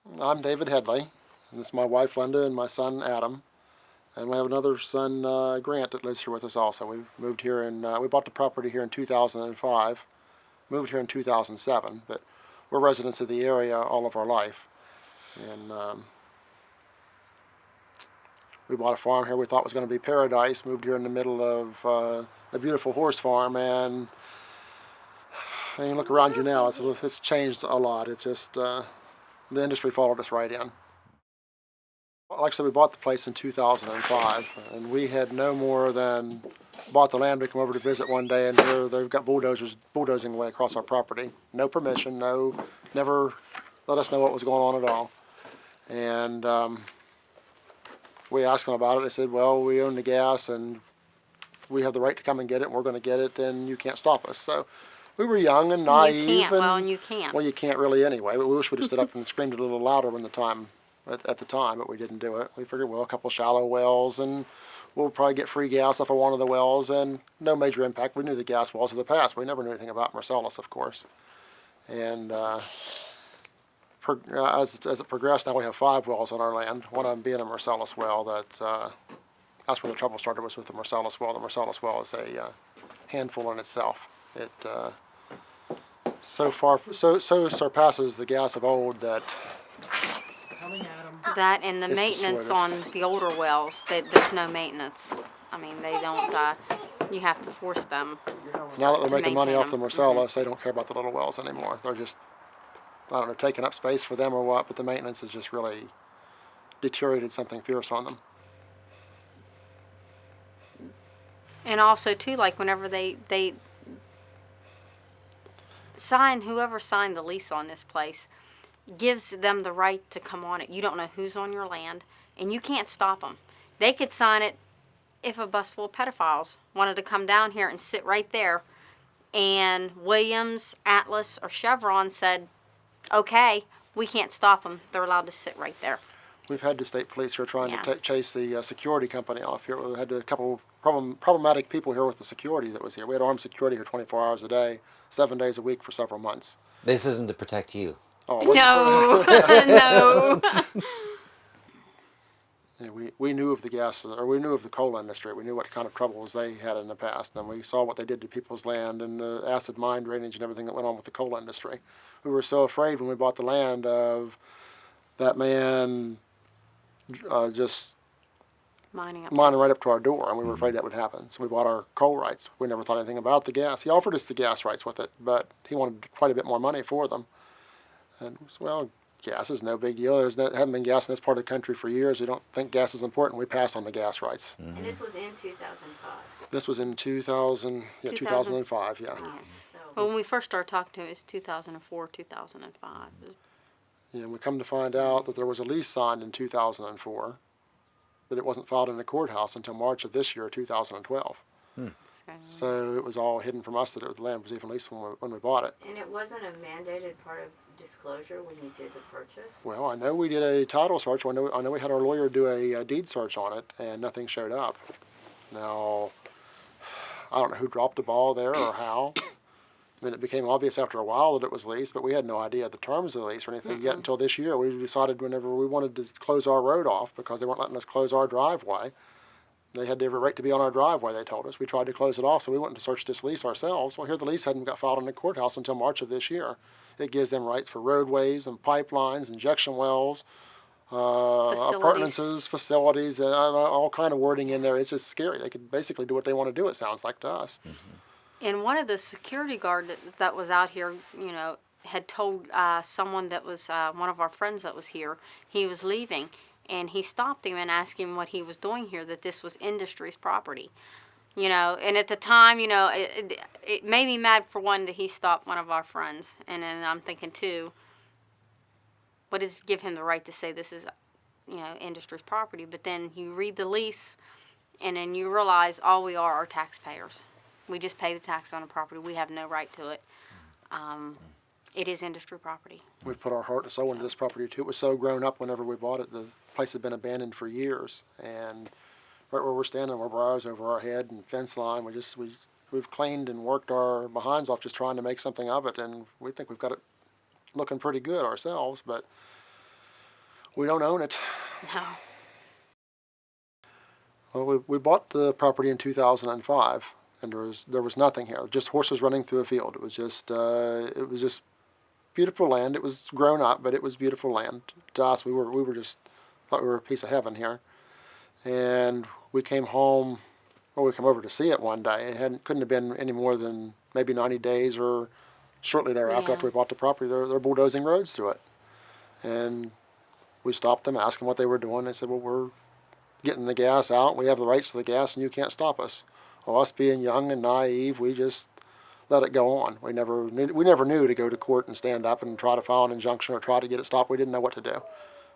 I'm David Headley, and this is my wife Linda and my son Adam. And we have another son, Grant, that lives here with us also. We moved here we bought the property here in 2005, moved here in 2007, but we're residents of the area all of our life. And we bought a farm here we thought was going to be paradise, moved here in the middle of a beautiful horse farm, and you look around you now, it's changed a lot. It's just, the industry followed us right in. Like I said, we bought the place in 2005, and we had no more than bought the land. We come over to visit one day, and here they've got bulldozers bulldozing away across our property. No permission, never let us know what was going on at all. And we asked them about it. They said, well, we own the gas, and we have the right to come and get it, and we're going to get it, and you can't stop us. So we were young and naive. You can't, and you can't. Well, you can't really anyway, but we wish we'd have stood up and screamed a little louder at the time, but we didn't do it. We figured, well, a couple shallow wells, and we'll probably get free gas off of one of the wells, and no major impact. We knew the gas wells of the past. We never knew anything about Marcellus, of course. And as it progressed, now we have 5 wells on our land, one of them being a Marcellus well. That's where the trouble started, was with the Marcellus well. The Marcellus well is a handful in itself. It so surpasses the gas of old that that and the maintenance on the older wells, there's no maintenance. I mean, they don't, you have to force them. Now that they're making money off the them. Marcellus, they don't care about the little wells anymore. They're just, I don't know, taking up space for them or what, but the maintenance has just really deteriorated something fierce on them. And also, too, like whenever they whoever signed the lease on this place gives them the right to come on it. You don't know who's on your land, and you can't stop them. They could sign it if a bus full of pedophiles wanted to come down here and sit right there, and Williams, Atlas, or Chevron said, okay, we can't stop them. They're allowed to sit right there. We've had the state police here trying to chase the security company off here. We had a couple problematic people here with the security that was here. We had armed security here 24 hours a day, 7 days a week for several months. This isn't to protect you. Oh, no, no. Yeah, we knew of the we knew of the coal industry. We knew what kind of troubles they had in the past, and we saw what they did to people's land and the acid mine drainage and everything that went on with the coal industry. We were so afraid when we bought the land of that man just mining right up to our door, and we were afraid that would happen. So we bought our coal rights. We never thought anything about the gas. He offered us the gas rights with it, but he wanted quite a bit more money for them. And well, gas is no big deal. Haven't been gas in this part of the country for years. We don't think gas is important. We pass on the gas rights. Mm-hmm. And this was in 2005. This was in 2005, yeah. So. Well, when we first started talking to him, it was 2004, 2005. Yeah, and we come to find out that there was a lease signed in 2004, but it wasn't filed in the courthouse until March of this year, 2012. So it was all hidden from us that the land was even leased when we bought it. And it wasn't a mandated part of disclosure when you did the purchase? Well, I know we did a title search. I know we had our lawyer do a deed search on it, and nothing showed up. Now, I don't know who dropped the ball there or how. I mean, it became obvious after a while that it was leased, but we had no idea the terms of the lease or anything yet until this year. We decided whenever we wanted to close our road off because they weren't letting us close our driveway. They had every right to be on our driveway, they told us. We tried to close it off, so we went to search this lease ourselves. Well, here the lease hadn't got filed in the courthouse until March of this year. It gives them rights for roadways and pipelines, injection wells, appurtenances, facilities, all kind of wording in there. It's just scary. They could basically do what they want to do, it sounds like to us. And one of the security guard that was out here, had told someone that was one of our friends that was here, he was leaving. And he stopped him and asked him what he was doing here, that this was industry's property. And at the time, it made me mad for one that he stopped one of our friends. And then I'm thinking, too, what does give him the right to say this is, industry's property? But then you read the lease, and then you realize all we are taxpayers. We just pay the tax on the property. We have no right to it. It is industry property. We've put our heart and soul into this property, too. It was so grown up whenever we bought it. The place had been abandoned for years. And right where we're standing, we're bars over our head and fence line. We've cleaned and worked our behinds off just trying to make something of it. And we think we've got it looking pretty good ourselves. But We don't own it. No. Well, we bought the property in 2005, and there was nothing here. Just horses running through a field. It was just beautiful land. It was grown up, but it was beautiful land. To us, we were just thought we were a piece of heaven here. And we came home. Well, we came over to see it one day. Couldn't have been any more than maybe 90 days or shortly thereafter. Yeah. After we bought the property, they're bulldozing roads through it. And we stopped them, asked them what they were doing. They said, "Well, we're getting the gas out. We have the rights to the gas, and you can't stop us." Well, us being young and naive, we just let it go on. We never knew to go to court and stand up and try to file an injunction or try to get it stopped. We didn't know what to do,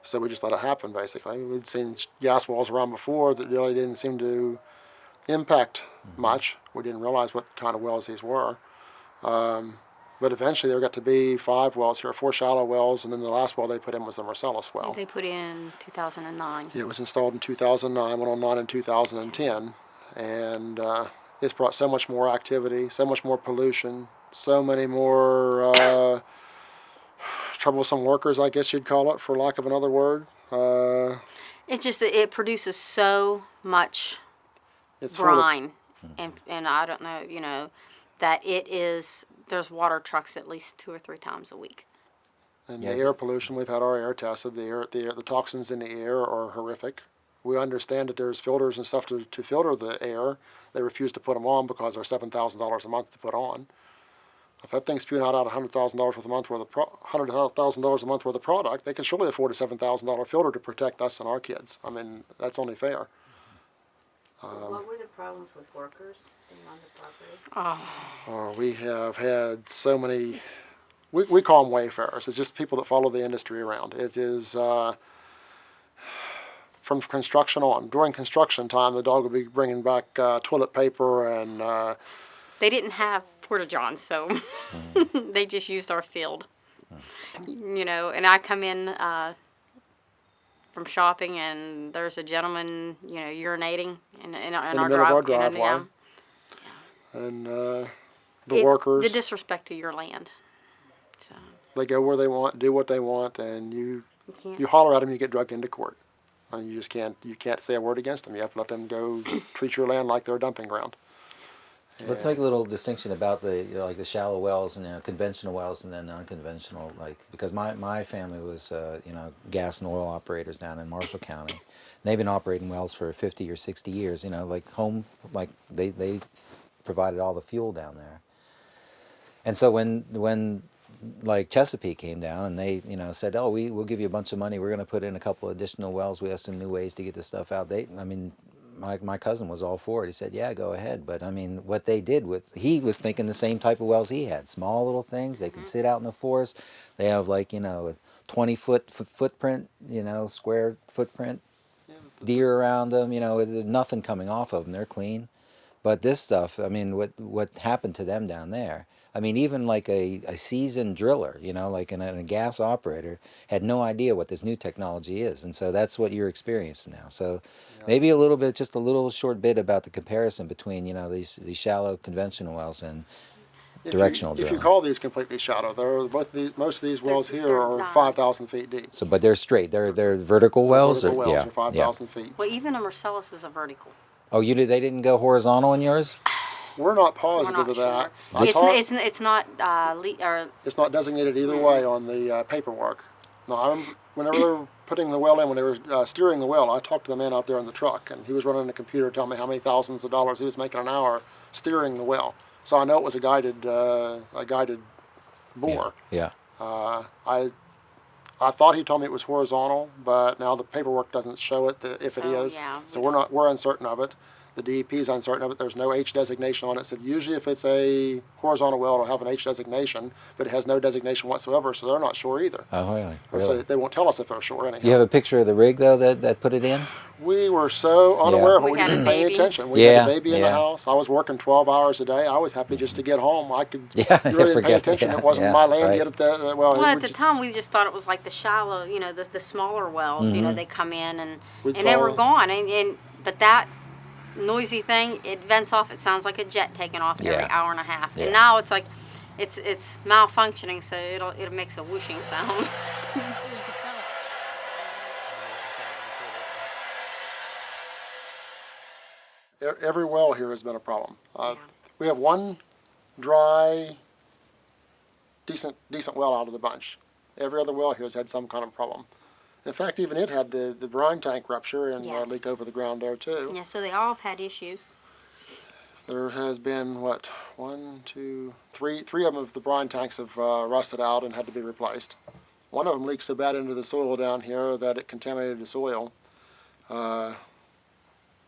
so we just let it happen. Basically, we'd seen gas walls around before that really didn't seem to impact much. We didn't realize what kind of wells these were. But eventually there got to be 5 wells here, 4 shallow wells, and then the last well they put in was the Marcellus well. They put in 2009. It was installed in 2009, went online in 2010, and it's brought so much more activity, so much more pollution, so many more troublesome workers, I guess you'd call it, for lack of another word. It produces so much It's full of, brine, and I don't know, that there's water trucks at least 2 or 3 times a week. and the air pollution. We've had our air tested. The toxins in the air are horrific. We understand that there's filters and stuff to filter the air. They refuse to put them on because they're $7,000 a month to put on. If that thing's spewing out $100,000 worth a month $100,000 a month worth of product, they can surely afford a $7,000 filter to protect us and our kids. I mean, that's only fair. What were the problems with workers being on the property? We have had so many. We call them wayfarers. It's just people that follow the industry around. It is from construction on. During construction time, the dog would be bringing back toilet paper and. They didn't have porta-johns, so they just used our field. And I come in from shopping, and there's a gentleman, urinating in our the middle of our driveway. driveway. And the workers. The disrespect to your land. So They go where they want, do what they want, and you can't. you holler at them, you get dragged into court. And you just can't say a word against them. You have to let them go treat your land like they're a dumping ground. Let's make a little distinction about the shallow wells and conventional wells and then non-conventional, because my family was gas and oil operators down in Marshall County. And they've been operating wells for 50 or 60 years. They provided all the fuel down there. And so when Chesapeake came down and they said, "Oh, we'll give you a bunch of money. We're going to put in a couple additional wells. We have some new ways to get this stuff out." My cousin was all for it. He said, "Yeah, go ahead." But what they did he was thinking the same type of wells he had. Small little things. They can sit out in the forest. They have a 20-foot footprint, square footprint, deer around them. There's nothing coming off of them. They're clean. But this stuff, what happened to them down there? Even a seasoned driller, a gas operator, had no idea what this new technology is. And so that's what you're experiencing now. So maybe just a little short bit about the comparison between, these shallow conventional wells and directional drilling. If you call these completely shallow, most of these wells here are 5,000 feet deep. So, but they're straight. They're vertical wells? Vertical wells Yeah, are 5,000 feet. Well, even a Marcellus is a vertical. Oh, they didn't go horizontal in yours? We're not positive We're of not that. sure. It's not It's not designated either way on the paperwork. No, whenever they were putting the well in, when they were steering the well, I talked to the man out there in the truck, and he was running the computer telling me how many thousands of dollars he was making an hour steering the well. So I know it was a guided bore. Yeah. I thought he told me it was horizontal, but now the paperwork doesn't show it if it is. Yeah. So we're uncertain of it. The DEP is uncertain of it. There's no H designation on it. So usually if it's a horizontal well, it'll have an H designation, but it has no designation whatsoever, so they're not sure either. Oh, really? So they won't tell us if they're sure anyhow. You have a picture of the rig, though, that put it in? We were so unaware of it, We we had didn't a pay any baby. attention. We had a baby in the Yeah. house. I was working 12 hours a day. I was happy just to get home. I could Yeah, really didn't pay forget- attention. yeah, It wasn't yeah, my land right. yet at that. Well, Well, it at was the just- time, we just thought it was like the shallow, the smaller wells. They come in and We they were saw- gone. But that noisy thing, it vents off. It sounds like a jet taking off every Yeah. hour and a half. Yeah. And now it's like, it's malfunctioning, so it makes a whooshing sound. Every well here has been a problem. Yeah. We have one dry, decent well out of the bunch. Every other well here has had some kind of problem. In fact, even it had the brine tank rupture and Yeah. leak over the ground there too. Yeah, so they all have had issues. There has been, what, one, two, three of the brine tanks have rusted out and had to be replaced. One of them leaked so bad into the soil down here that it contaminated the soil.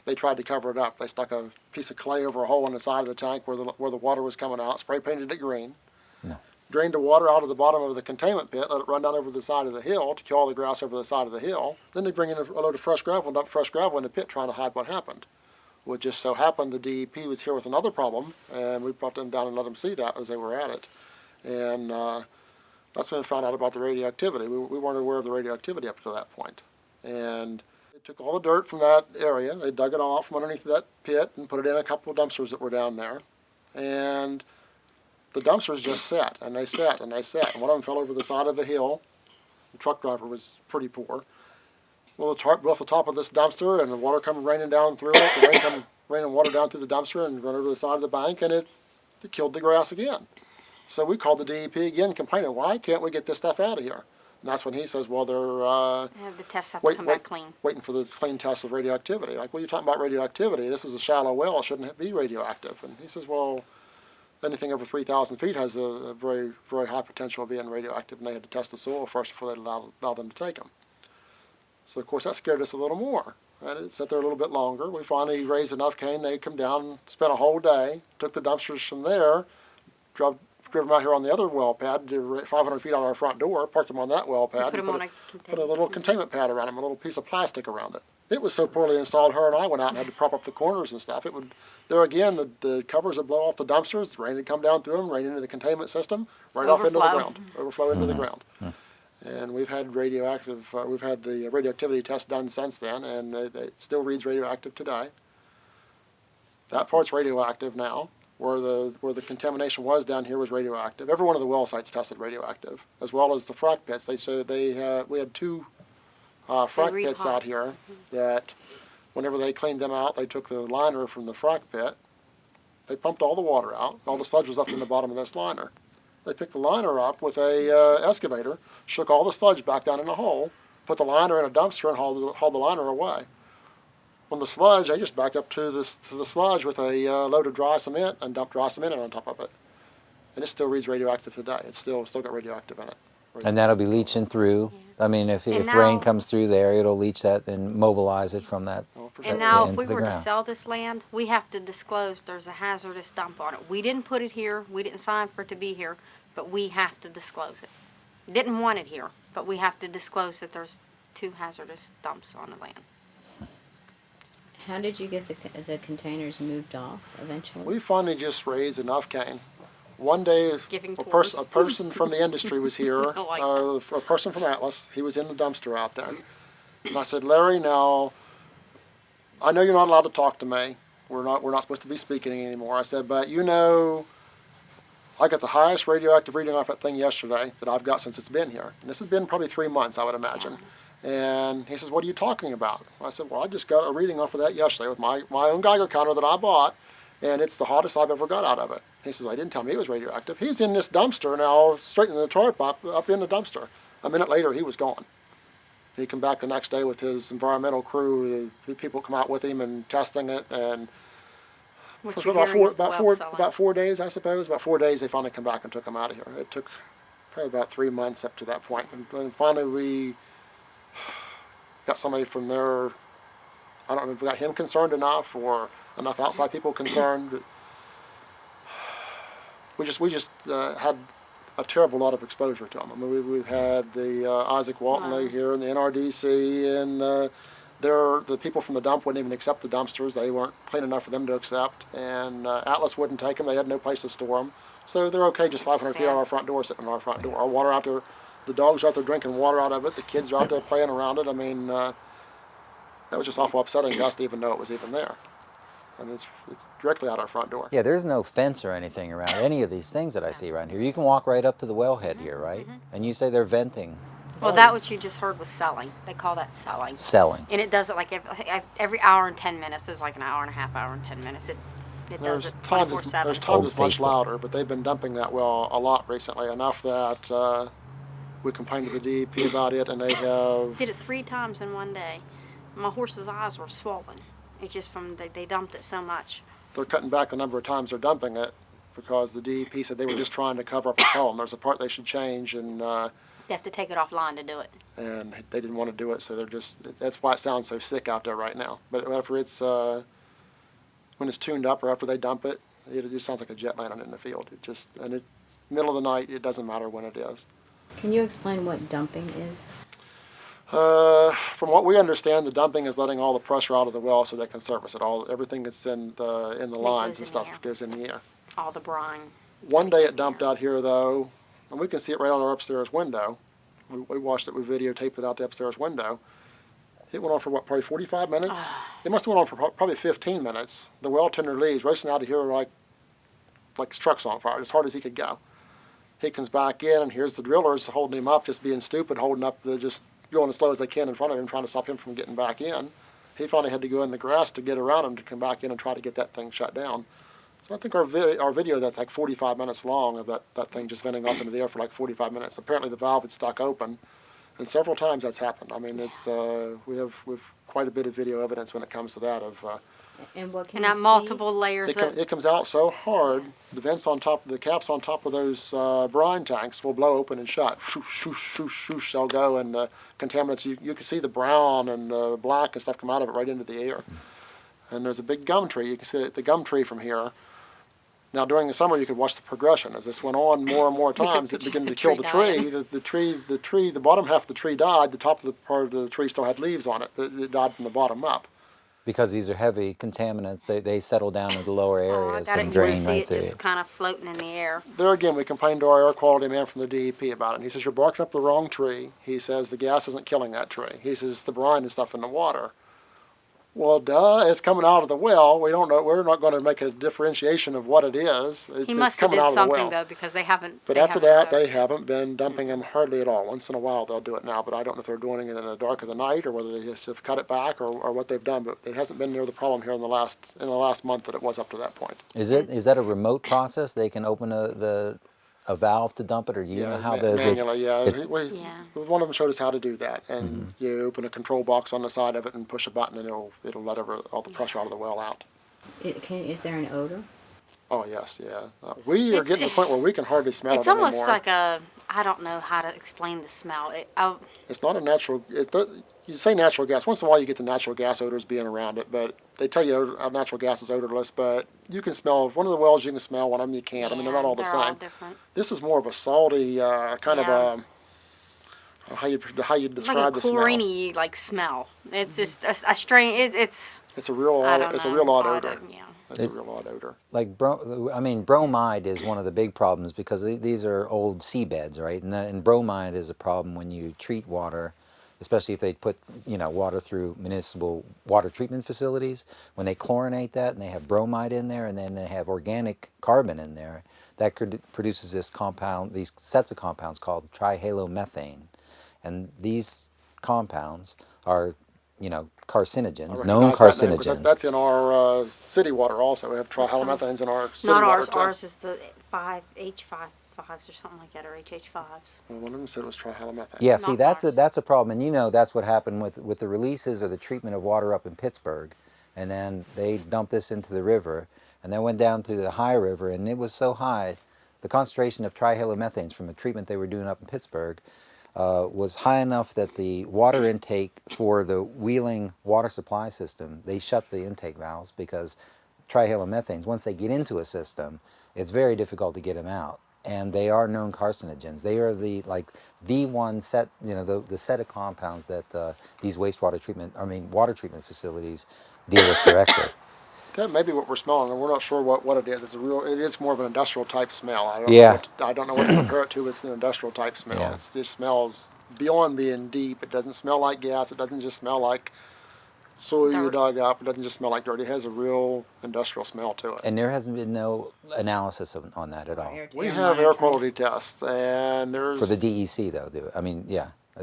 They tried to cover it up. They stuck a piece of clay over a hole in the side of the tank where the water was coming out, spray painted it green. No. Drained the water out of the bottom of the containment pit, let it run down over the side of the hill to kill all the grass over the side of the hill. Then they bring in a load of fresh gravel and dump fresh gravel in the pit trying to hide what happened. Well, it just so happened the DEP was here with another problem, and we brought them down and let them see that as they were at it. And that's when we found out about the radioactivity. We weren't aware of the radioactivity up to that point. And they took all the dirt from that area, they dug it all out from underneath that pit and put it in a couple of dumpsters that were down there. And the dumpsters just sat, and they sat, and they sat. And one of them fell over the side of the hill. The truck driver was pretty poor. Well, the tarp blew off the top of this dumpster, and the water come raining down through it. The rain come raining water down through the dumpster and run over the side of the bank, and it killed the grass again. So we called the DEP again, complaining, why can't we get this stuff out of here? And that's when he says, well, they're They have the tests have to come back clean. waiting for the clean test of radioactivity. Like, well, you're talking about radioactivity. This is a shallow well. Shouldn't it be radioactive? And he says, well, anything over 3,000 feet has a very, very high potential of being radioactive, and they had to test the soil first before they allow them to take them. So, of course, that scared us a little more. And it sat there a little bit longer. We finally raised enough cane. They come down, spent a whole day, took the dumpsters from there, drove them out here on the other well pad, 500 feet out our front door, parked them on that well pad, Put them on put a little containment pad around them, a little piece of plastic around it. It was so poorly installed, her and I went out and had to prop up the corners and stuff. There again, the covers would blow off the dumpsters, the rain would come down through them, rain into the containment system, right off into the ground, overflow into the ground. And we've had the radioactivity test done since then, and it still reads radioactive today. That part's radioactive now. Where the contamination was down here was radioactive. Every one of the well sites tested radioactive, as well as the frac pits. We had two frac pits out here that, whenever they cleaned them out, they took the liner from the frac pit. They pumped all the water out. All the sludge was left in the bottom of this liner. They picked the liner up with a excavator, shook all the sludge back down in the hole, put the liner in a dumpster, and hauled the liner away. On the sludge, they just backed up to the sludge with a load of dry cement and dumped dry cement on top of it. And it still reads radioactive today. It's still got radioactive in it. And that'll be leaching through. I mean, if rain comes through there, it'll leach that and mobilize it from that. Oh, for sure. And now, if into we the were to ground. sell this land, we have to disclose there's a hazardous dump on it. We didn't put it here. We didn't sign for it to be here, but we have to disclose it. Didn't want it here, but we have to disclose that there's 2 hazardous dumps on the land. How did you get the containers moved off eventually? We finally just raised enough cane. One day, Giving a tours. person from the industry was here, I like a person from Atlas. He was in the dumpster out there. And I said, Larry, now, I know you're not allowed to talk to me. We're not supposed to be speaking anymore. I said, but you know, I got the highest radioactive reading off that thing yesterday that I've got since it's been here. And this has been probably 3 months, I would imagine. And he says, what are you talking about? I said, well, I just got a reading off of that yesterday with my own Geiger counter that I bought, and it's the hottest I've ever got out of it. He says, well, he didn't tell me it was radioactive. He's in this dumpster now, straightening the tarp up in the dumpster. A minute later, he was gone. He came back the next day with his environmental crew. People come out with him and testing it, and What for you're hearing is the well selling. about 4 days, I suppose. About 4 days, they finally come back and took him out of here. It took probably about 3 months up to that point. And then finally we got somebody from there. I don't know if we got him concerned enough or enough outside people concerned. But we just had a terrible lot of exposure to them. I mean, we've had the Isaac Walton here and the NRDC, and the people from the dump wouldn't even accept the dumpsters. They weren't clean enough for them to accept, and Atlas wouldn't take them. They had no place to store them. So they're okay just 500 feet on our front door, sitting on our front door. Our water out there, the dogs are out there drinking water out of it. The kids are out there playing around it. I mean, that was just awful upsetting to us to even know it was even there. I mean, it's directly out our front door. Yeah, there's no fence or anything around any of these things that I see around here. You can walk right up to the wellhead here, right? And you say they're venting. Well, that what you just heard was selling. They call that selling. Selling. And it does it like every hour and 10 minutes. There's like an hour and a half, hour and 10 minutes. It does it 24/7. There's times Old it's much faithful. louder, but they've been dumping that well a lot recently, enough that we complained to the DEP about it, and they have. Did it 3 times in one day. My horse's eyes were swollen. It's just from they dumped it so much. They're cutting back the number of times they're dumping it because the DEP said they were just trying to cover up a problem. There's a part they should change, and You have to take it offline to do it. they didn't want to do it, so they're just. That's why it sounds so sick out there right now. But after it's when it's tuned up or after they dump it, it just sounds like a jet landing in the field. It just middle of the night. It doesn't matter when it is. Can you explain what dumping is? From what we understand, the dumping is letting all the pressure out of the well so they can service it. Everything that's in the lines goes and in stuff the air. goes in the air. All the brine. One day it dumped out here though, and we can see it right out our upstairs window. We watched it. We videotaped it out the upstairs window. It went on for what, probably 45 minutes? It must have went on for probably 15 minutes. The well tender leaves racing out of here like his truck's on fire, as hard as he could go. He comes back in, and here's the drillers holding him up, just being stupid, holding up just going as slow as they can in front of him, trying to stop him from getting back in. He finally had to go in the grass to get around him to come back in and try to get that thing shut down. So I think our video that's like 45 minutes long of that thing just venting off into the air for like 45 minutes. Apparently the valve had stuck open, and several times that's happened. I mean, it's we've quite a bit of video evidence when it comes to that of. And what can And you that see? multiple layers It comes out so hard, the vents on top, the caps on top of those brine tanks will blow open and shut. Shoosh, shoosh, shoosh, shoosh, they'll go, and the contaminants, you can see the brown and black and stuff come out of it right into the air. And there's a big gum tree. You can see the gum tree from here. Now, during the summer, you could watch the progression. As this went on more and more times, it began to kill the tree. The tree, the bottom half of the tree died. The top of the part of the tree still had leaves on it. It died from the bottom up. Because these are heavy contaminants, they settle down into the lower I areas got it. and You drain see right it through. just kind of floating in the air. There again, we complained to our air quality man from the DEP about it. And he says, you're barking up the wrong tree. He says, the gas isn't killing that tree. He says, it's the brine and stuff in the water. Well, duh, it's coming out of the well. We don't know. We're not going to make a differentiation of what it is. He must have coming did out of the something, well. though, because they haven't. But after that, they haven't been dumping them hardly at all. Once in a while, they'll do it now, but I don't know if they're doing it in the dark of the night or whether they just have cut it back or what they've done. But it hasn't been near the problem here in the last month that it was up to that point. Is that a remote process? They can open a valve to dump it, or do you know how manually, yeah. Yeah. One of them showed us how to do that, and you open a control box on the side of it and push a button, and it'll let all the pressure out of the well out. Is there an odor? Oh yes, yeah. We are getting to the point where we can hardly smell It's it anymore. almost like I don't know how to explain the smell. It's not a natural. You say natural gas. Once in a while, you get the natural gas odors being around it, but they tell you natural gas is odorless. But you can smell one of the wells. You can smell one of them. You can't. I mean, they're not all the they're same. all different. This is more of a salty kind Yeah. of a how you Like describe a the smell. chlorine-y like smell. It's just a strange. It's It's a real I odd. don't It's a know real odd how odor. to- yeah. It's a real odd odor. like bromide is one of the big problems because these are old seabeds, right? And bromide is a problem when you treat water, especially if they put water through municipal water treatment facilities. When they chlorinate that and they have bromide in there, and then they have organic carbon in there, that produces this compound, these sets of compounds called trihalomethane, and these compounds are carcinogens, known Recognize that name, 'cause carcinogens. That's in our city water also. We have trihalomethanes in our city Not water ours. too. Ours is the H5s or something like that, or HH5s. Well, one of them said it was trihalomethane. Yeah, see, Not ours. that's a problem, and that's what happened with the releases or the treatment of water up in Pittsburgh, and then they dumped this into the river, and then went down through the high river, and it was so high, the concentration of trihalomethanes from the treatment they were doing up in Pittsburgh was high enough that the water intake for the Wheeling water supply system, they shut the intake valves because trihalomethanes, once they get into a system, it's very difficult to get them out. And they are known carcinogens. They are the one set, the set of compounds that these water treatment facilities deal with directly. That may be what we're smelling, and we're not sure what it is. It is more of an industrial type smell. I don't know what to compare it to. It's an industrial type smell. Yeah. It just smells beyond being deep. It doesn't smell like gas. It doesn't just smell like soil you Dirt. dug up. It doesn't just smell like dirt. It has a real industrial smell to it. And there hasn't been no analysis on that at all. We have air quality tests, and there's For the DEC, though,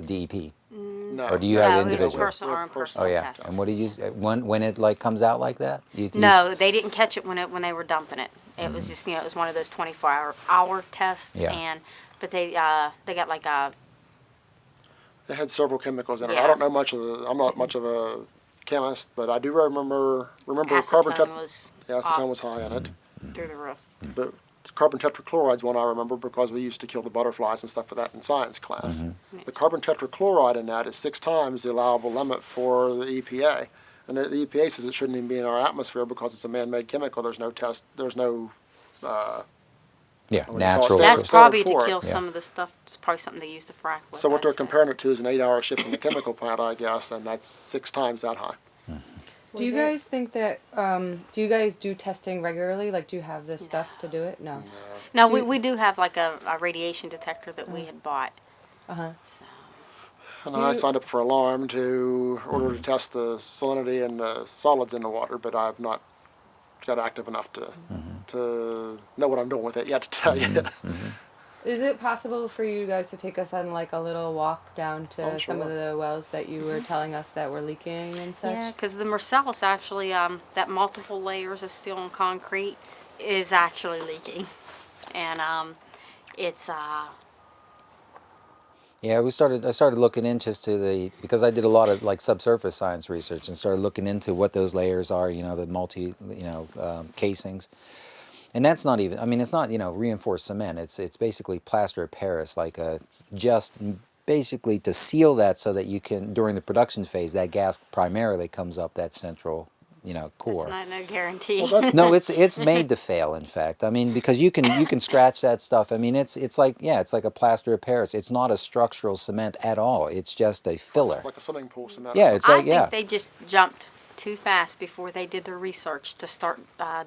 DEP? No. Or do you have No, individual? it's personal, our own Oh, personal Oh yeah. tests. And what did you when it like comes out like that? No, they didn't catch it when they were dumping it. It was just, it was one of those 24-hour tests. Yeah. But they got like a, It had several chemicals in it. Yeah. I don't know much of I'm not much of a chemist, but I do remember carbon acetone was acetone was high in it. through the roof. But carbon tetrachloride's one I remember because we used to kill the butterflies and stuff for that in science class. The carbon tetrachloride in that is 6 times the allowable limit for the EPA. And the EPA says it shouldn't even be in our atmosphere because it's a man-made chemical. There's no test, there's no Yeah, What do you call it? natural. Standard That's probably to for it. kill Yeah. some of the stuff. It's probably something they use to frack with. So what they're that's it. comparing it to is an 8-hour shift in the chemical plant, I guess, and that's 6 times that high. Do you guys think that, do you guys do testing regularly? Like, do you have this stuff to do it? No. No, Do we, you- we do have like a radiation detector that we had bought. Uh-huh. So. And Do I you- signed up for alarm to order to test the salinity and the solids in the water, but I've not got active enough to know what I'm doing with it yet to tell you. Is it possible for you guys to take us on like a little walk down to Oh, some of sure. the wells that you were telling us that were leaking and such? Yeah, because the Marcellus actually, that multiple layers of steel and concrete is actually leaking. And it's, Yeah, I started looking into because I did a lot of like subsurface science research and started looking into what those layers are, the casings. And that's not even, I mean, it's not, reinforced cement. It's basically plaster of Paris, like just basically to seal that so that you can, during the production phase, that gas primarily comes up that central, core. that's not no guarantee. Well, that's- No, it's made to fail. In fact, I mean, because you can scratch that stuff. I mean, it's like a plaster of Paris. It's not a structural cement at all. It's just a filler. It's like a swimming pool cement. Yeah, it's I like think they just jumped too fast before they did their research to start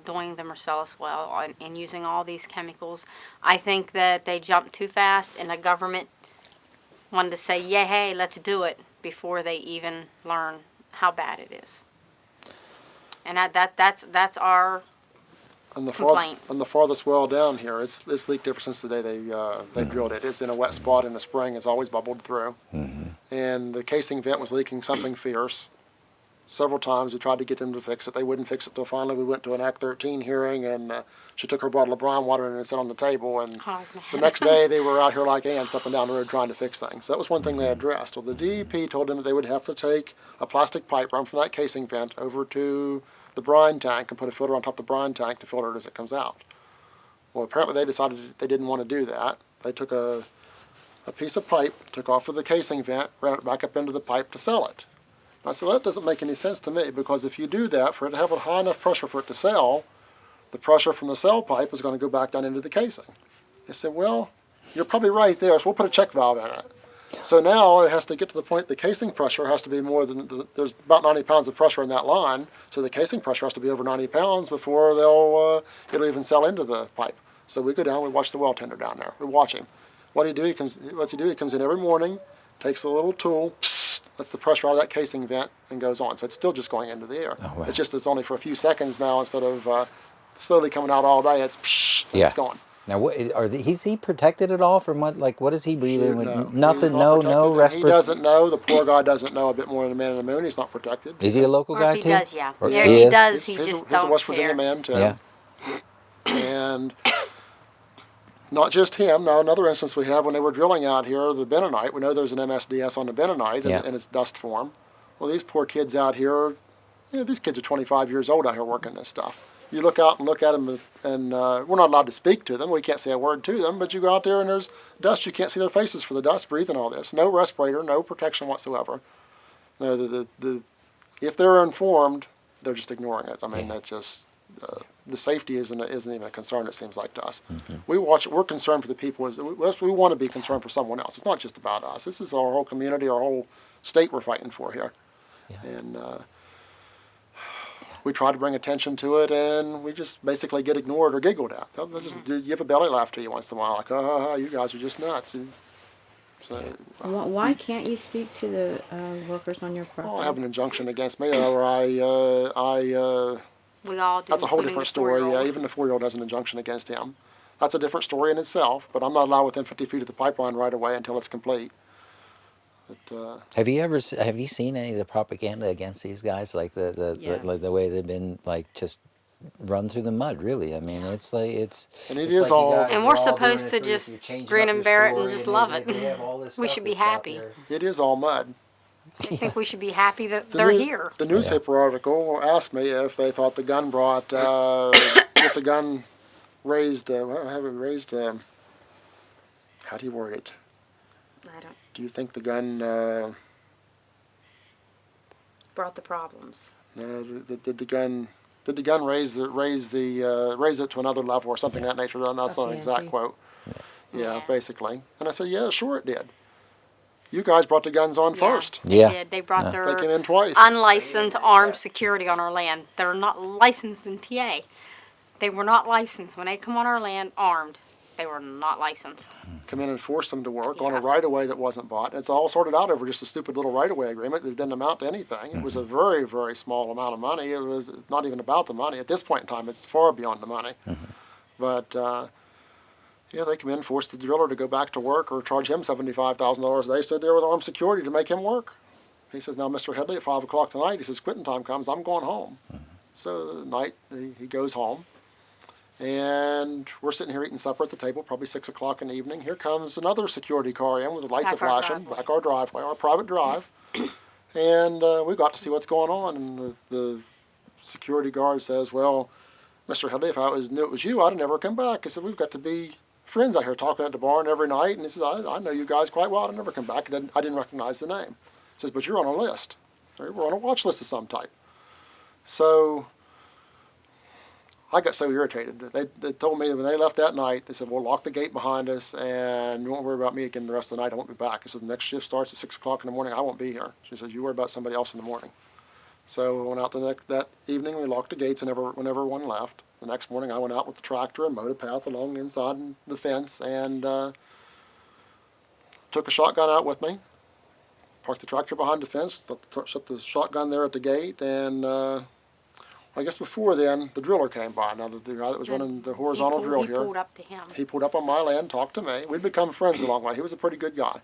doing the Marcellus well and using all these chemicals. I think that they jumped too fast, and the government wanted to say, "Yeah, hey, let's do it," before they even learn how bad it is. And that's our And the complaint. and the farthest well down here, it's leaked ever since the day they drilled it. It's in a wet spot in the spring. It's always bubbled through. And the casing vent was leaking something fierce. Several times we tried to get them to fix it. They wouldn't fix it till finally we went to an Act 13 hearing, and she took her bottle of brine water and it sat on the table. And Oh, I was mad. the next day they were out here like ants up and down the road trying to fix things. So that was one thing they addressed. Well, the DEP told them that they would have to take a plastic pipe run from that casing vent over to the brine tank and put a filter on top of the brine tank to filter it as it comes out. Well, apparently they decided they didn't want to do that. They took a piece of pipe, took off of the casing vent, ran it back up into the pipe to sell it. I said, that doesn't make any sense to me, because if you do that, for it to have a high enough pressure for it to sell, the pressure from the cell pipe is going to go back down into the casing. They said, well, you're probably right there, so we'll put a check valve in it. So now it has to get to the point the casing pressure has to be more than, there's about 90 pounds of pressure in that line, so the casing pressure has to be over 90 pounds before it'll even sell into the pipe. So we go down, we watch the well tender down there. We watch him. What's he do? He comes in every morning, takes a little tool, lets the pressure out of that casing vent, and goes on. So it's still just going into the air. Oh, wow. It's just it's only for a few seconds now instead of slowly coming out all day. It's Yeah. it's gone. Now, is he protected at all from what? Like, what is he breathing? No, with? he's Nothing. not No protected, and He respiratory. doesn't know. The poor guy doesn't know a bit more than the man in the moon. He's not protected. Is he a local Or guy if he too? does, yeah. Or Yeah, he if he is? does, he He's just a don't West Virginia care. man too. Yeah. And not just him. Now, another instance we have when they were drilling out here, the bentonite. We know there's an MSDS on the bentonite Yeah. in its dust form. Well, these poor kids out here, these kids are 25 years old out here working this stuff. You look out and look at them, and we're not allowed to speak to them. We can't say a word to them, but you go out there and there's dust. You can't see their faces for the dust, breathing all this. No respirator, no protection whatsoever. No, if they're informed, they're just ignoring it. I mean, that's just, the safety isn't even a concern, it seems like to us. We're concerned for the people. We want to be concerned for someone else. It's not just about us. This is our whole community, our whole state we're fighting for here. Yeah. And we try to bring attention to it, and we just basically get ignored or giggled at. They'll just give a belly laugh to you once in a while, like, oh, you guys are just nuts. And so, Why can't you speak to the workers on your property? I have an injunction against me, or We all do. that's a whole including different the story. 4-year-old. Even the 4-year-old has an injunction against him. That's a different story in itself, but I'm not allowed within 50 feet of the pipeline right away until it's complete. But, Have you seen any of the propaganda against these guys? Like the way they've been like just run through the mud. Really, I mean, it's like and it it's is like you all. guys And are we're all doing supposed it to for- just you're changing grin up and your bear it and story, just they- love they it. have all this We stuff should be that's out happy. there. It is all mud. I think we should be happy that The they're new- here. The newspaper article asked me if they thought the gun brought, if the gun raised, have it raised, how do you word it? I don't. Do you think the gun, Brought the problems. did the gun, raise it to another level or something of that nature? That's not an the exact ante. quote. Yeah, Yeah. basically. And I said, yeah, sure it did. You guys brought the guns on first. They Yeah. did. They brought Yeah. their They came in twice. unlicensed armed security on our land. They're not licensed in PA. They were not licensed. When they come on our land armed, they were not licensed. Come in and forced them to work on a Yeah. right-of-way that wasn't bought. It's all sorted out over just a stupid little right-of-way agreement that didn't amount to anything. It was a very, very small amount of money. It was not even about the money. At this point in time, it's far beyond the money. But, yeah, they come in, force the driller to go back to work or charge him $75,000 a day, stood there with armed security to make him work. He says, now, Mr. Headley, at 5 o'clock tonight, he says, quitting time comes, I'm going home. So, at night, he goes home. And we're sitting here eating supper at the table, probably 6 o'clock in the evening. Here comes another security car in with the lights Back our flashing, driveway. back our driveway, our private drive. And we got to see what's going on. And the security guard says, well, Mr. Headley, if I knew it was you, I'd have never come back. I said, we've got to be friends out here talking at the barn every night. And he says, I know you guys quite well. I'd never come back. I didn't recognize the name. He says, but you're on a list. We're on a watch list of some type. So I got so irritated. They told me when they left that night, they said, we'll lock the gate behind us and you won't worry about me again the rest of the night. I won't be back. I said, the next shift starts at 6 o'clock in the morning. I won't be here. She says, you worry about somebody else in the morning. So we went out that evening. We locked the gates when everyone left. The next morning, I went out with the tractor and mowed a path along inside the fence and took a shotgun out with me. Parked the tractor behind the fence, shut the shotgun there at the gate, and I guess before then, the driller came by. Now, the guy that was running the horizontal drill He here, pulled up to him. he pulled up on my land, talked to me. We'd become friends along the way. He was a pretty good guy.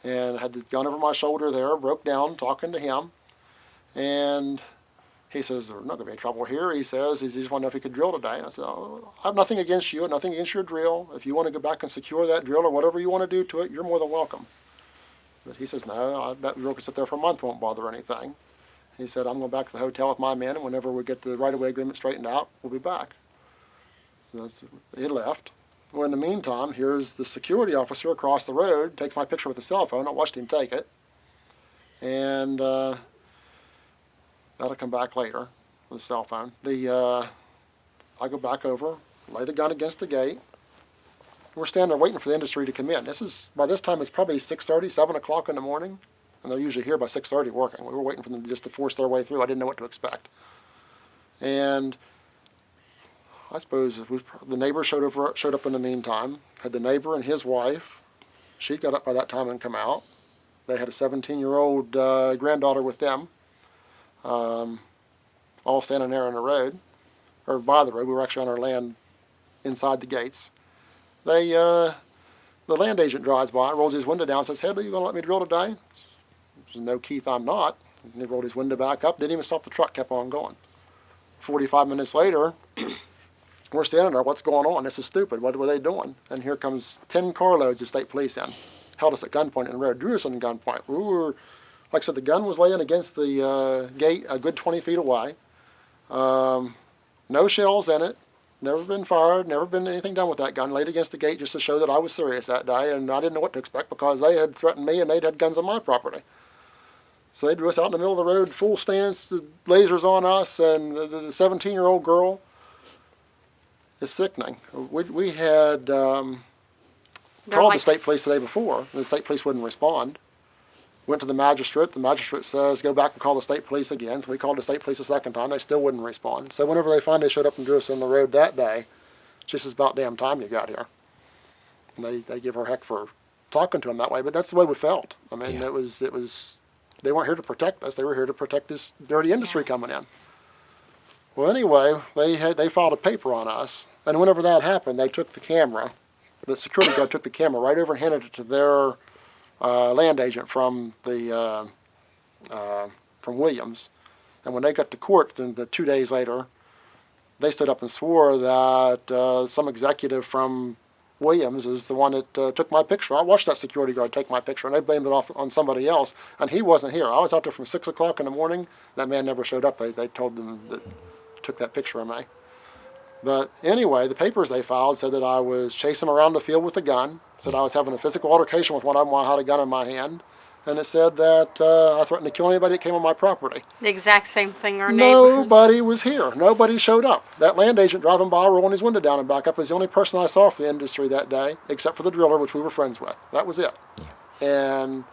And had the gun over my shoulder there, broke down, talking to him. And he says, there's not going to be any trouble here. He says, he just wanted to know if he could drill today. And I said, oh, I have nothing against you, nothing against your drill. If you want to go back and secure that drill or whatever you want to do to it, you're more than welcome. But he says, no, that drill can sit there for a month, won't bother anything. He said, I'm going back to the hotel with my men, and whenever we get the right-of-way agreement straightened out, we'll be back. So he left. Well, in the meantime, here's the security officer across the road, takes my picture with a cell phone. I watched him take it. And that'll come back later with a cell phone. I go back over, lay the gun against the gate. We're standing there waiting for the industry to come in. By this time, it's probably 6:30, 7 o'clock in the morning. And they're usually here by 6:30 working. We were waiting for them just to force their way through. I didn't know what to expect. And I suppose the neighbor showed up in the meantime. Had the neighbor and his wife. She got up by that time and come out. They had a 17-year-old granddaughter with them, all standing there on the road, or by the road. We were actually on our land inside the gates. The land agent drives by, rolls his window down, and says, Headley, you going to let me drill today? I said, no, Keith, I'm not. And he rolled his window back up, didn't even stop the truck, kept on going. 45 minutes later, we're standing there, what's going on? This is stupid, what were they doing? And here comes 10 carloads of state police in. Held us at gunpoint in the road, drew us on gunpoint. We were, like I said, the gun was laying against the gate a good 20 feet away. No shells in it, never been fired, never been anything done with that gun. Laid against the gate just to show that I was serious that day, and I didn't know what to expect because they had threatened me and they'd had guns on my property. So they drew us out in the middle of the road, full stance, the lasers on us, and the 17-year-old girl. It's sickening. We had called the state police the day before. The state police wouldn't respond. Went to the magistrate. The magistrate says, go back and call the state police again. So we called the state police a second time. They still wouldn't respond. So whenever they finally showed up and drew us on the road that day, she says, about damn time you got here. And they give her heck for talking to them that way. But that's the way we felt. I mean, Yeah. it was. They weren't here to protect us. They were here to protect this dirty industry coming in. Well, anyway, they filed a paper on us. And whenever that happened, they took the camera. The security guard took the camera right over and handed it to their land agent from from Williams. And when they got to court, then 2 days later, they stood up and swore that some executive from Williams is the one that took my picture. I watched that security guard take my picture, and they blamed it off on somebody else. And he wasn't here. I was out there from 6 o'clock in the morning. That man never showed up. They told them that took that picture of me. But anyway, the papers they filed said that I was chasing them around the field with a gun, said I was having a physical altercation with one of them while I had a gun in my hand, and it said that I threatened to kill anybody that came on my property. The exact same thing our neighbors. Nobody was here. Nobody showed up. That land agent driving by, rolling his window down and back up, was the only person I saw from the industry that day, except for the driller, which we were friends with. That was it. And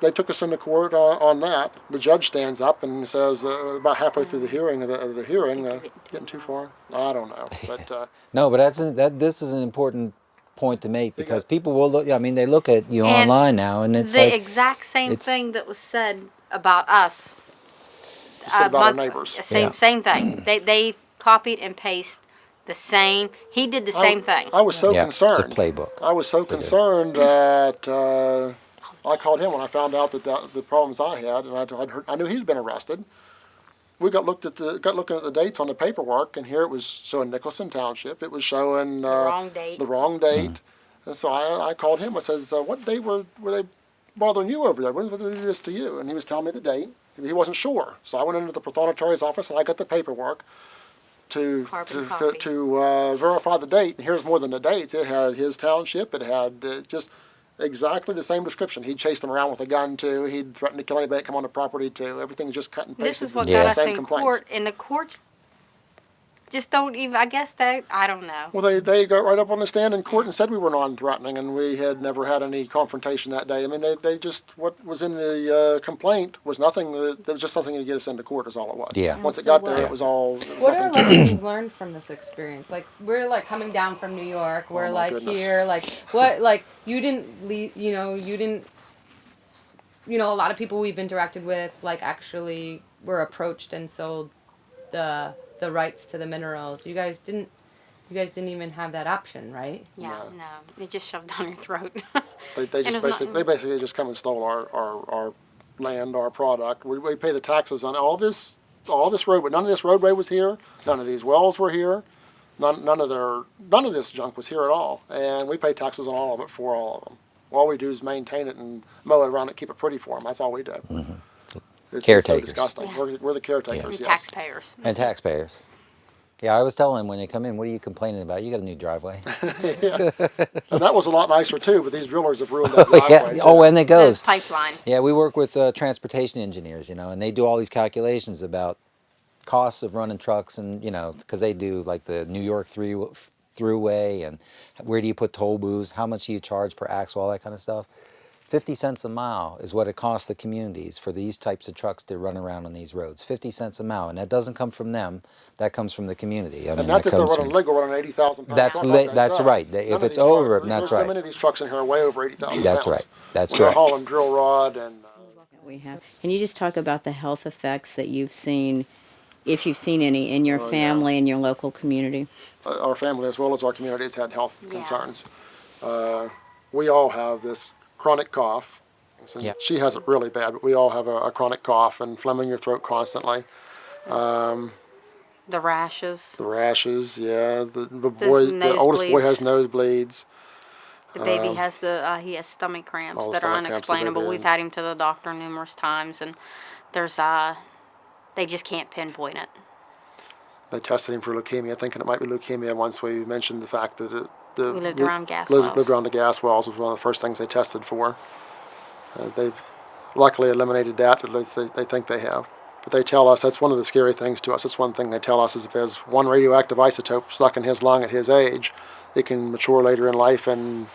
they took us into court on that. The judge stands up and says, about halfway through the hearing, getting too far? I don't know. But No, but this is an important point to make, because people will look. I mean, they look at you online now, and it's the like exact same thing that was said about us. said about our neighbors. Same thing. They copied and pasted the same. He did the same thing. I was so concerned. It's a playbook. I was so concerned that I called him when I found out that the problems I had, and I knew he'd been arrested. We got looking at the dates on the paperwork, and here it was showing Nicholson Township. It was showing The wrong date. The wrong date. And so I called him. I says, "What date were they bothering you over there? When did they do this to you?" And he was telling me the date. He wasn't sure. So I went into the prothonotari's office and I got the paperwork to verify the date. And here's more than the dates. It had his township. It had just exactly the same description. He'd chased them around with a gun too. He'd threatened to kill anybody that come on the property too. Everything's just cut and pasted. This is what Yeah. got us Same in complaints. court, and the courts just don't even. I guess I don't know. Well, they got right up on the stand in court and said we were non-threatening, and we had never had any confrontation that day. I mean, they just, what was in the complaint was nothing. That was just something to get us into court is all it was. Yeah. Once it got there, it was all. What are nothing. lessons learned from this experience? Like, we're like coming down from New York. We're my like goodness. here. Like, what? Like, you didn't leave. You didn't. A lot of people we've interacted with, like, actually were approached and sold the rights to the minerals. You guys didn't even have that option, right? Yeah, no, it just shoved down your throat. They And just it's not- basically just come and stole our land, our product. We pay the taxes on all this roadway. None of this roadway was here. None of these wells were here. None of this junk was here at all. And we pay taxes on all of it for all of them. All we do is maintain it and mow it around it, keep it pretty for them. That's all we do. It's so Caretakers. disgusting. Yeah. We're the caretakers. And Yes. taxpayers. And taxpayers. Yeah, I was telling them when they come in, what are you complaining about? You got a new driveway. And that was a lot nicer too. But these drillers have ruined that driveway. Yeah. too. Oh, and it goes. The pipeline. Yeah, we work with transportation engineers, and they do all these calculations about costs of running trucks, and because they do like the New York throughway, and where do you put toll booths, how much do you charge per axle, all that kind of stuff. 50 cents a mile is what it costs the communities for these types of trucks to run around on these roads. 50 cents a mile, and that doesn't come from them. That comes from the community. I mean, And that's that if they're comes running from, legal, running 80,000 pound That's truck li- like they that's say. right. None If of it's these over, trucks- that's there's right. so many of these trucks in here are way over 80,000 That's pounds. right. That's When they're correct. hauling drill rod and. We have. Can you just talk about the health effects that you've seen, if you've seen any, in your family and your local community? Our family as well as our community has had health Yeah. concerns. We all have this chronic cough. Since Yeah. She has it really bad, but we all have a chronic cough and phlegm in your throat constantly. The rashes. The rashes, yeah. The oldest boy has nosebleeds. The baby has he has stomach cramps all the that are stomach cramps that they unexplainable. did. We've had him to the doctor numerous times, and there's they just can't pinpoint it. They tested him for leukemia, thinking it might be leukemia once we mentioned the fact that We lived around gas wells. Lived around the gas wells was one of the first things they tested for. They've luckily eliminated that. At least they think they have. But they tell us, that's one of the scary things to us. That's one thing they tell us is if there's one radioactive isotope stuck in his lung at his age, it can mature later in life and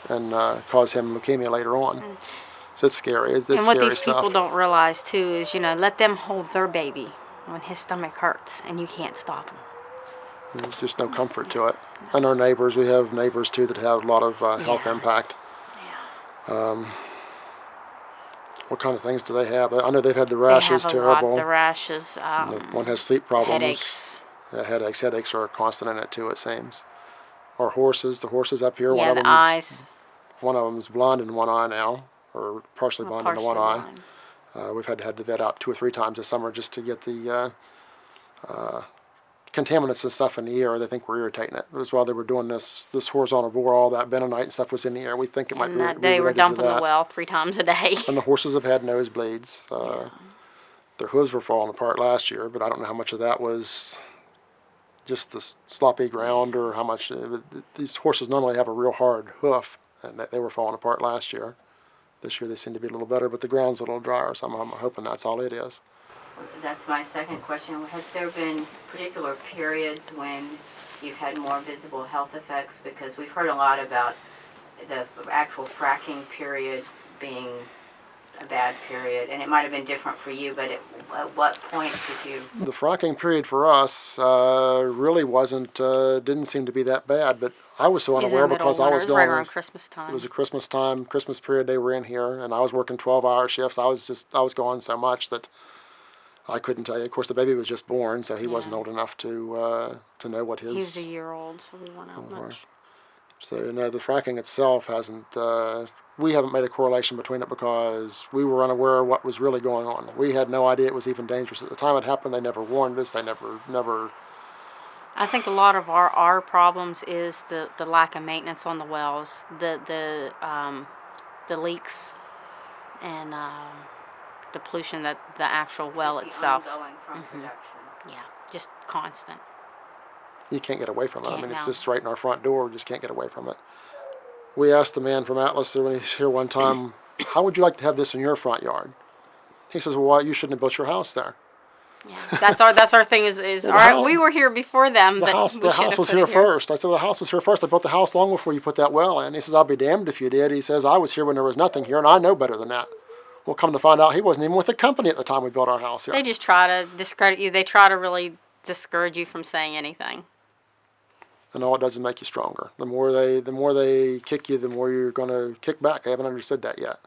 cause him leukemia later on. So it's scary. It's And what scary these stuff. people don't realize too is, let them hold their baby when his stomach hurts, and you can't stop him. There's just no comfort to it. And our neighbors, we have neighbors too that have a lot of health impact. Yeah. What kind of things do they have? I know they've had the They rashes, have a terrible. lot. The rashes. One has sleep problems. Headaches. Yeah, headaches are constant in it too, it seems. Our horses, the horses up here, one Yeah, of the them's eyes. One of them's blind in one eye now, or partially blind in the one eye. We've had to have the vet out 2 or 3 times this summer just to get the contaminants and stuff in the air. They think we're irritating it. It was while they were doing this horizontal bore, all that bentonite and stuff was in the air. We think it might And be that they were related to dumping the that. well 3 times a day. And the horses have had nosebleeds. Their hooves were falling apart last year, but I don't know how much of that was just the sloppy ground or how much. These horses normally have a real hard hoof, and they were falling apart last year. This year they seem to be a little better, but the ground's a little drier, so I'm hoping that's all it is. That's my second question. Have there been particular periods when you've had more visible health effects? Because we've heard a lot about the actual fracking period being a bad period, and it might have been different for you, but at what points did you? The fracking period for us really didn't seem to be that bad, but I was so He's in unaware the middle because of I winter. was It was right going. around Christmas time. It was a Christmas period they were in here, and I was working 12-hour shifts. I was gone so much that I couldn't tell you. Of course, the baby was just born, so he wasn't old enough to know what his. He was a year old, so we went out much. So the fracking itself hasn't. We haven't made a correlation between it because we were unaware of what was really going on. We had no idea it was even dangerous at the time it happened. They never warned us. They never. I think a lot of our problems is the lack of maintenance on the wells, the leaks, and the pollution that the actual well itself. Ongoing from production. Yeah, just constant. You can't get away from it. I Can't mean, it's now. just right in our front door. We just can't get away from it. We asked the man from Atlas when he was here one time, how would you like to have this in your front yard? He says, well, why, you shouldn't have built your house there. Yeah, that's our thing is Well, all right. We were here before them, The but house we should have was put here it here. first. I said, well, the house was here first. I built the house long before you put that well in. He says, I'll be damned if you did. He says, I was here when there was nothing here, and I know better than that. Well, come to find out, he wasn't even with the company at the time we built our house here. They just try to discredit you. They try to really discourage you from saying anything. And all it does is make you stronger. The more they kick you, the more you're going to kick back. I haven't understood that yet.